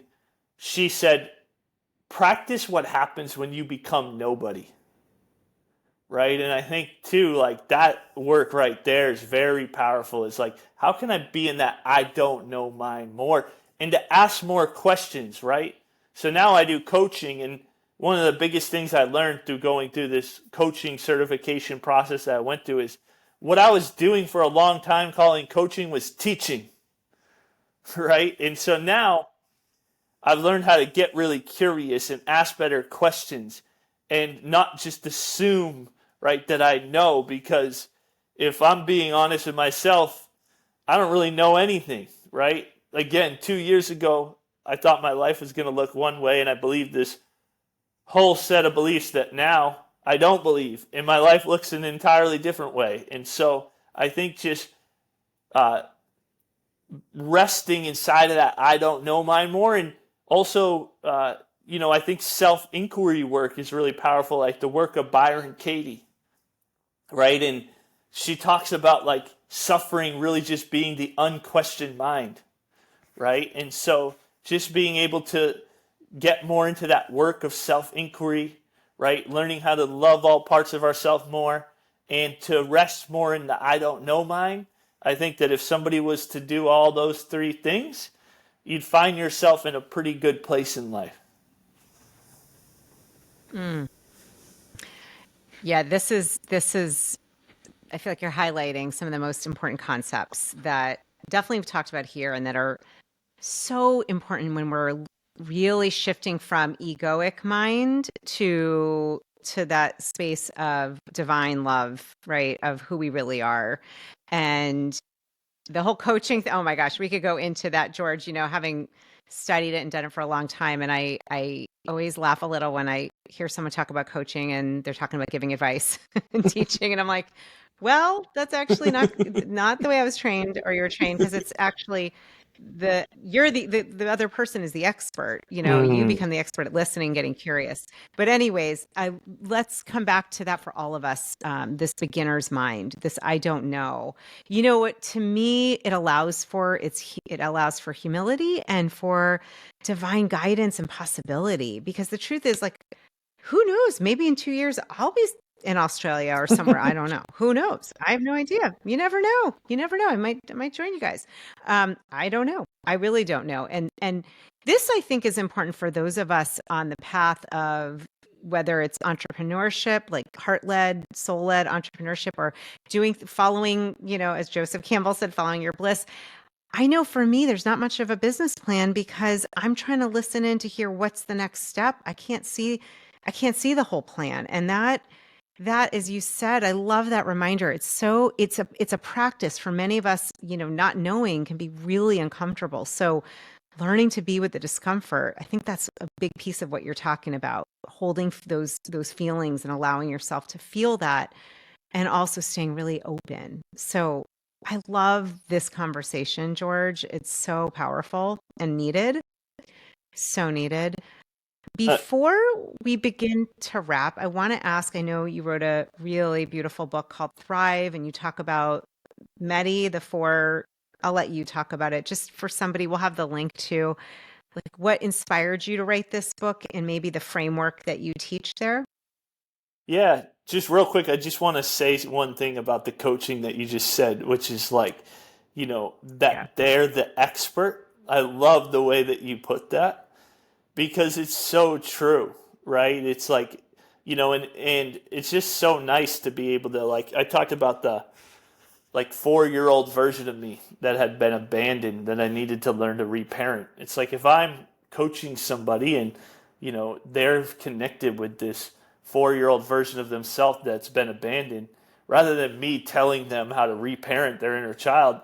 she said, practice what happens when you become nobody, right? And I think, too, like, that work right there is very powerful. It's like, how can I be in that I don't know mind more and to ask more questions, right? So now I do coaching, and one of the biggest things I learned through going through this coaching certification process that I went through is what I was doing for a long time calling coaching was teaching, right? And so now I've learned how to get really curious and ask better questions and not just assume, right, that I know, because if I'm being honest with myself, I don't really know anything, right? Again, 2 years ago, I thought my life was going to look one way, and I believed this whole set of beliefs that now I don't believe, and my life looks an entirely different way. And so I think just uh, resting inside of that I don't know mind more, and also, I think self-inquiry work is really powerful, like the work of Byron Katie, right? And she talks about, like, suffering really just being the unquestioned mind, right? And so just being able to get more into that work of self-inquiry, right? Learning how to love all parts of ourselves more and to rest more in the I don't know mind. I think that if somebody was to do all those three things, you'd find yourself in a pretty good place in life. Mm. Yeah, this is I feel like you're highlighting some of the most important concepts that definitely we've talked about here and that are so important when we're really shifting from egoic mind to that space of divine love, right? Of who we really are. And the whole coaching oh my gosh, we could go into that, George, having studied it and done it for a long time. And I always laugh a little when I hear someone talk about coaching and they're talking about giving advice and teaching. And I'm like, well, that's actually not the way I was trained or you're trained, because it's actually the other person is the expert. You Mm. become the expert at listening, getting curious. But anyways, let's come back to that for all of us. This beginner's mind, this I don't know. You know what? To me, it allows for humility and for divine guidance and possibility. Because the truth is, like, who knows? Maybe in 2 years I'll be in Australia or somewhere. I don't know. Who knows? I have no idea. You never know. You never know. I might join you guys. I don't know. I really don't know. And this, I think, is important for those of us on the path of whether it's entrepreneurship, like heart-led, soul-led entrepreneurship, or following, as Joseph Campbell said, following your bliss. I know for me, there's not much of a business plan because I'm trying to listen in to hear what's the next step. I can't see the whole plan. And that, as you said, I love that reminder. It's a practice for many of us, not knowing can be really uncomfortable. So learning to be with the discomfort, I think that's a big piece of what you're talking about, holding those feelings and allowing yourself to feel that, and also staying really open. So I love this conversation, George. It's so powerful and needed. So needed. Uh, Before we begin to wrap, I want to ask, I know you wrote a really beautiful book called Thrive, and you talk about the four. I'll let you talk about it. Just for somebody, we'll have the link to, like, what inspired you to write this book and maybe the framework that you teach there. yeah, just real quick, I just want to say one thing about the coaching that you just said, which is like, Yeah. that they're the expert. I love the way that you put that because it's so true, right? It's like, and it's just so nice to be able to, like, I talked about the like 4-year-old version of me that had been abandoned that I needed to learn to reparent. It's like if I'm coaching somebody and they're connected with this 4-year-old version of themselves that's been abandoned, rather than me telling them how to reparent their inner child,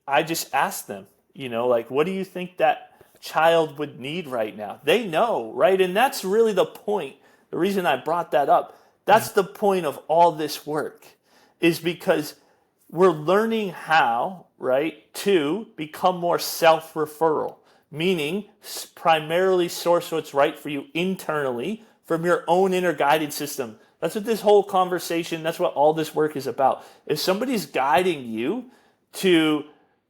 I just ask them, like, what do you think that child would need right now? They know, right? And that's really the point. The reason I brought that up, that's the point of all this work, is because we're learning how, right, to become more self-referral, meaning primarily source what's right for you internally from your own inner guided system. That's what this whole conversation, that's what all this work is about. If somebody's guiding you to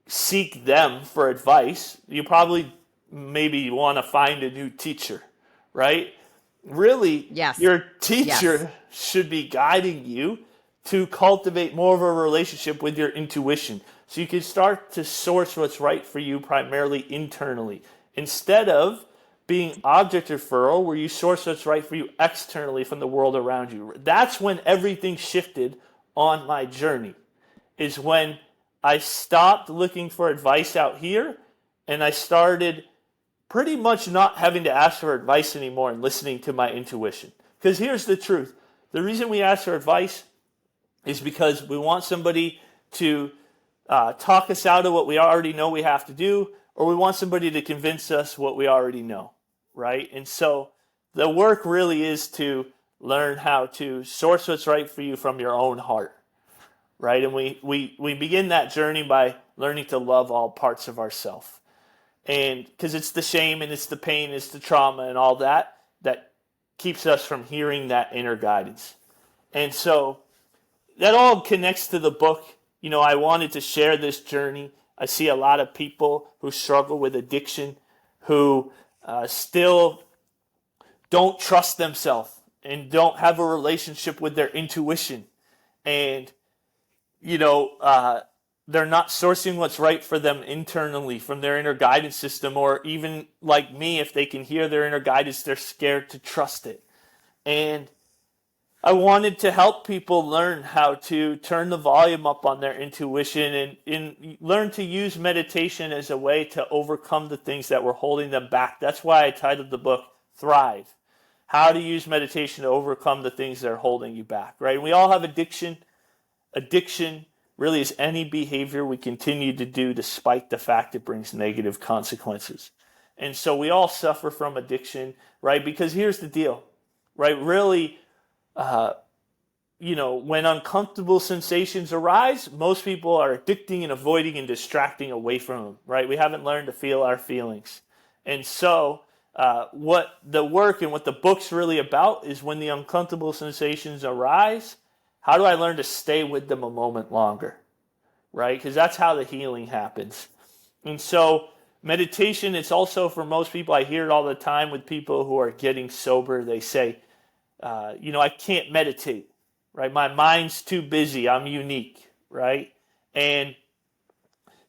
seek them for advice, you probably maybe want to find a new teacher, right? Really, Yes. your Yes. teacher should be guiding you to cultivate more of a relationship with your intuition so you can start to source what's right for you primarily internally instead of being object referral where you source what's right for you externally from the world around you. That's when everything shifted on my journey, is when I stopped looking for advice out here and I started pretty much not having to ask for advice anymore and listening to my intuition. Because here's the truth. The reason we ask for advice is because we want somebody to talk us out of what we already know we have to do, or we want somebody to convince us what we already know, right? And so the work really is to learn how to source what's right for you from your own heart, right? And we begin that journey by learning to love all parts of ourself. And because it's the shame and it's the pain, it's the trauma and all that that keeps us from hearing that inner guidance. And so that all connects to the book. I wanted to share this journey. I see a lot of people who struggle with addiction who still don't trust themselves and don't have a relationship with their intuition. And, you know, they're not sourcing what's right for them internally from their inner guidance system, or even like me, if they can hear their inner guidance, they're scared to trust it. And I wanted to help people learn how to turn the volume up on their intuition and learn to use meditation as a way to overcome the things that were holding them back. That's why I titled the book Thrive. How to use meditation to overcome the things that are holding you back, right? And we all have addiction. Addiction really is any behavior we continue to do despite the fact it brings negative consequences. And so we all suffer from addiction, right? Because here's the deal, right? Really, when uncomfortable sensations arise, most people are addicting and avoiding and distracting away from them, right? We haven't learned to feel our feelings. And so what the work and what the book's really about is when the uncomfortable sensations arise, how do I learn to stay with them a moment longer, right? Because that's how the healing happens. And so meditation, it's also for most people, I hear it all the time with people who are getting sober. They say, I can't meditate, right? My mind's too busy. I'm unique, right? And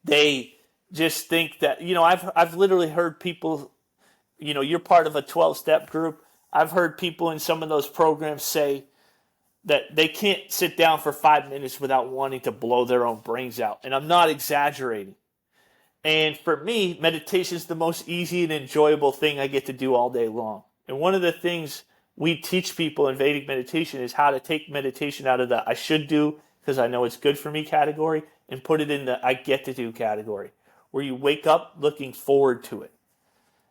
they just think that, I've literally heard people, you're part of a 12-step group. I've heard people in some of those programs say that they can't sit down for 5 minutes without wanting to blow their own brains out. And I'm not exaggerating. And for me, meditation is the most easy and enjoyable thing I get to do all day long. And one of the things we teach people in Vedic meditation is how to take meditation out of the I should do because I know it's good for me category and put it in the I get to do category, where you wake up looking forward to it.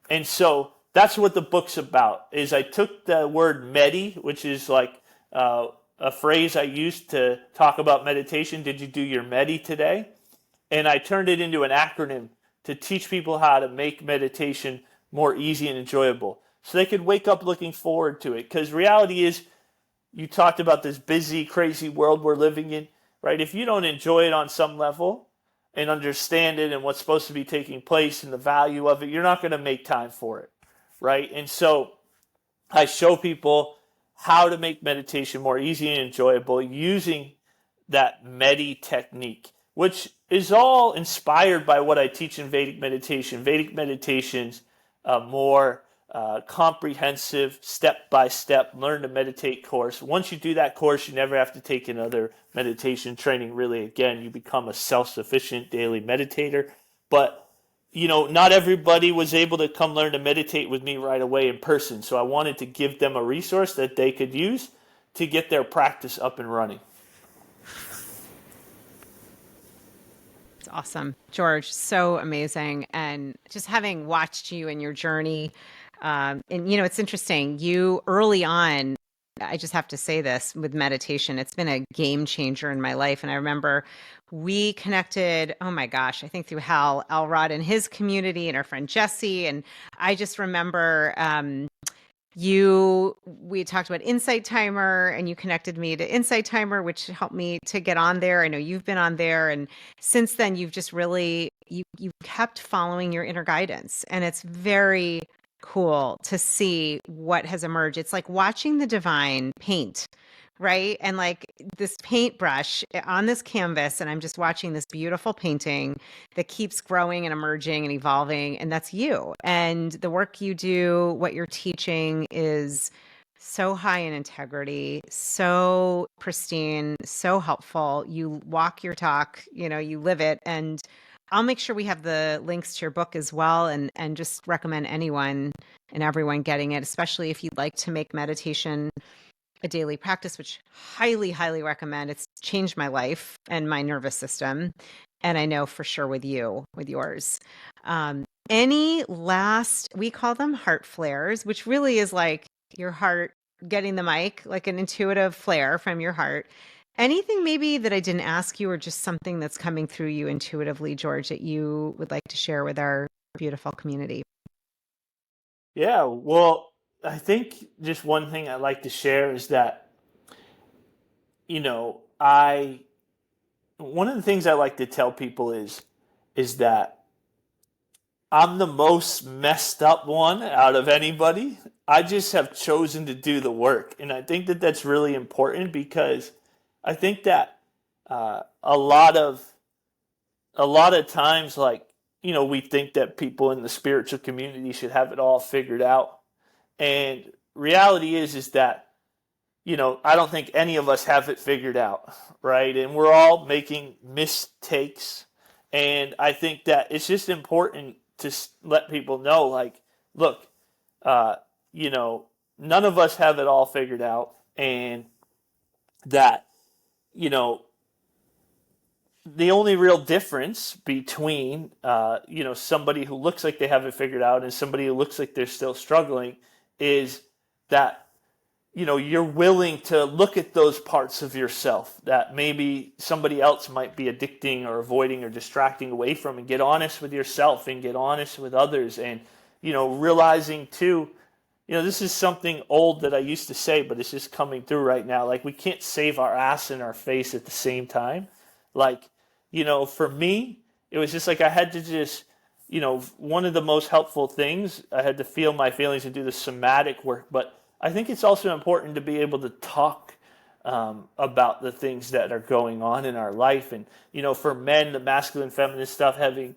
And so that's what the book's about, is I took the word medi, which is like a phrase I used to talk about meditation. Did you do your medi today? And I turned it into an acronym to teach people how to make meditation more easy and enjoyable, so they could wake up looking forward to it. Because reality is, you talked about this busy, crazy world we're living in, right? If you don't enjoy it on some level and understand it and what's supposed to be taking place and the value of it, you're not going to make time for it, right? And so I show people how to make meditation more easy and enjoyable using that medi technique, which is all inspired by what I teach in Vedic meditation. Vedic meditation's more comprehensive, step-by-step, learn to meditate course. Once you do that course, you never have to take another meditation training really again. You become a self-sufficient daily meditator. But, not everybody was able to come learn to meditate with me right away in person. So I wanted to give them a resource that they could use to get their practice up and running. It's awesome, George. So amazing. And just having watched you and your journey, it's interesting. You early on, I just have to say this with meditation, it's been a game changer in my life. And I remember we connected, oh my gosh, I think through Hal Elrod and his community and our friend Jesse. And I just remember we talked about Insight Timer, and you connected me to Insight Timer, which helped me to get on there. I know you've been on there, and since then you've just really you kept following your inner guidance, and it's very cool to see what has emerged. It's like watching the divine paint, right? And like this paintbrush on this canvas, and I'm just watching this beautiful painting that keeps growing and emerging and evolving. And that's you. And the work you do, what you're teaching is so high in integrity, so pristine, so helpful. You walk your talk, you live it. And I'll make sure we have the links to your book as well, and just recommend anyone and everyone getting it, especially if you'd like to make meditation a daily practice, which highly, highly recommend. It's changed my life and my nervous system. And I know for sure with yours. Any last, we call them heart flares, which really is like your heart getting the mic, like an intuitive flare from your heart. Anything maybe that I didn't ask you, or just something that's coming through you intuitively, George, that you would like to share with our beautiful community? Yeah, well, I think just one thing I'd like to share is that, one of the things I like to tell people is is that I'm the most messed up one out of anybody. I just have chosen to do the work. And I think that that's really important because I think that a lot of times, like, we think that people in the spiritual community should have it all figured out. And reality is that, I don't think any of us have it figured out, right? And we're all making mistakes. And I think that it's just important to let people know, like, look, uh, you know, none of us have it all figured out. And that, you know, the only real difference between somebody who looks like they have it figured out and somebody who looks like they're still struggling is that you're willing to look at those parts of yourself that maybe somebody else might be addicting or avoiding or distracting away from, and get honest with yourself and get honest with others. And realizing too, this is something old that I used to say, but it's just coming through right now. Like, we can't save our ass and our face at the same time. Like, for me, it was just like I had to just, one of the most helpful things, I had to feel my feelings and do the somatic work. But I think it's also important to be able to talk about the things that are going on in our life. And, for men, the masculine, feminine stuff, having,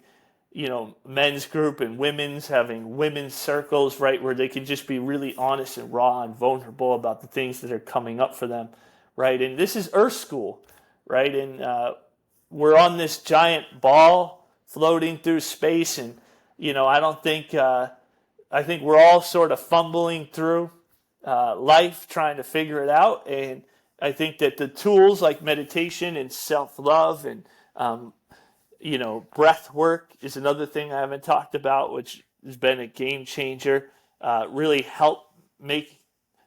men's group and women's, having women's circles, right, where they can just be really honest and raw and vulnerable about the things that are coming up for them, right? And this is Earth School, right? And we're on this giant ball floating through space, and I don't think I think we're all sort of fumbling through life, trying to figure it out. And I think that the tools like meditation and self-love and breath work is another thing I haven't talked about, which has been a game changer. Really help make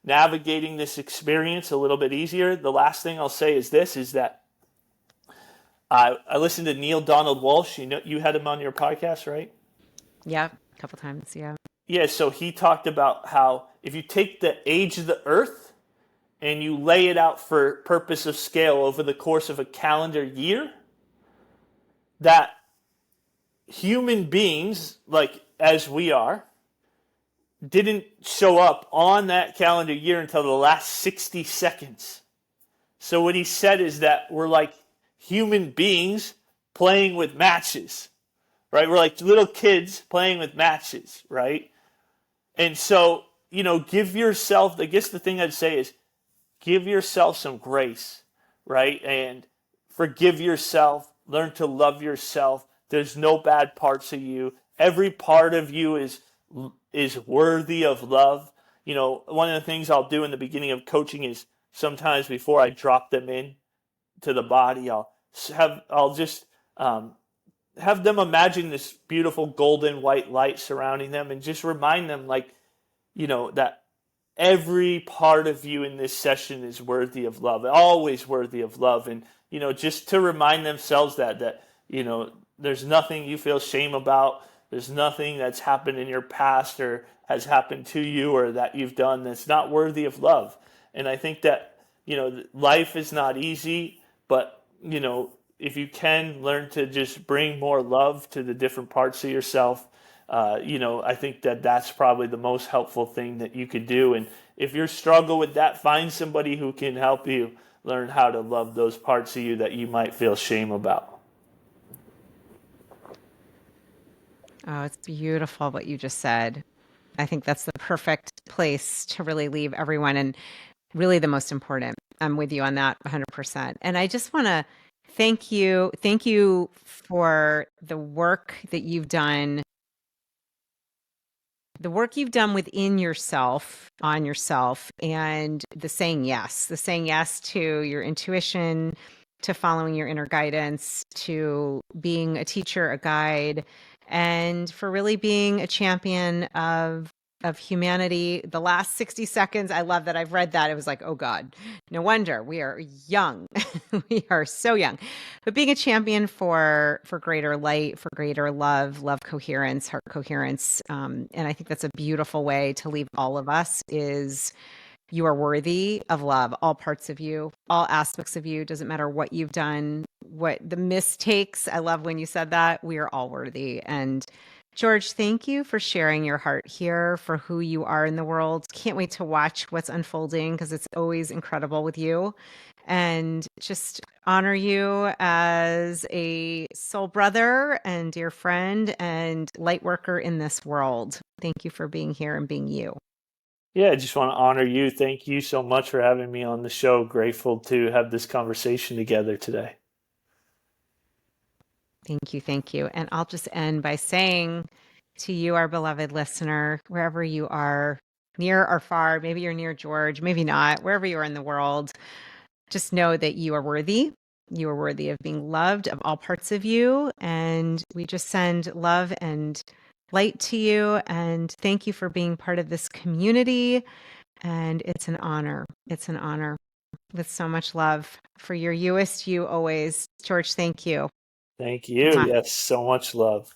navigating this experience a little bit easier. The last thing I'll say is this: is that I listened to Neil Donald Walsh. You had him on your podcast, right? Yeah, a couple times. Yeah. Yeah. So he talked about how if you take the age of the Earth and you lay it out for purpose of scale over the course of a calendar year, that human beings, like as we are, didn't show up on that calendar year until the last 60 seconds. So what he said is that we're like human beings playing with matches, right? We're like little kids playing with matches, right? And so, give yourself, I guess the thing I'd say is give yourself some grace, right? And forgive yourself, learn to love yourself. There's no bad parts of you. Every part of you is worthy of love. One of the things I'll do in the beginning of coaching is sometimes before I drop them in to the body, I'll just have them imagine this beautiful golden white light surrounding them, and just remind them, like, that every part of you in this session is worthy of love, always worthy of love. And, just to remind themselves that, there's nothing you feel shame about. There's nothing that's happened in your past or has happened to you or that you've done that's not worthy of love. And I think that, life is not easy, but, if you can learn to just bring more love to the different parts of yourself, I think that that's probably the most helpful thing that you could do. And if you struggle with that, find somebody who can help you learn how to love those parts of you that you might feel shame about. Oh, it's beautiful what you just said. I think that's the perfect place to really leave everyone, and really the most important. I'm with you on that 100%. And I just want to thank you. Thank you for the work that you've done, within yourself, on yourself, and the saying yes to your intuition, to following your inner guidance, to being a teacher, a guide, and for really being a champion of humanity. The last 60 seconds, I love that. I've read that. It was like, oh God, no wonder we are young. We are so young. But being a champion for greater light, for greater love coherence, heart coherence. And I think that's a beautiful way to leave all of us is you are worthy of love, all parts of you, all aspects of you. Doesn't matter what you've done, what the mistakes. I love when you said that. We are all worthy. And George, thank you for sharing your heart here, for who you are in the world. Can't wait to watch what's unfolding because it's always incredible with you. And just honor you as a soul brother and dear friend and light worker in this world. Thank you for being here and being you. Yeah, I just want to honor you. Thank you so much for having me on the show. Grateful to have this conversation together today. Thank you. Thank you. And I'll just end by saying to you, our beloved listener, wherever you are, near or far, maybe you're near George, maybe not, wherever you are in the world, just know that you are worthy. You are worthy of being loved, of all parts of you. And we just send love and light to you. And thank you for being part of this community. And it's an honor. It's an honor, with so much love for your You-est you always. George, thank you. Thank you. Mwah. Yes, so much love.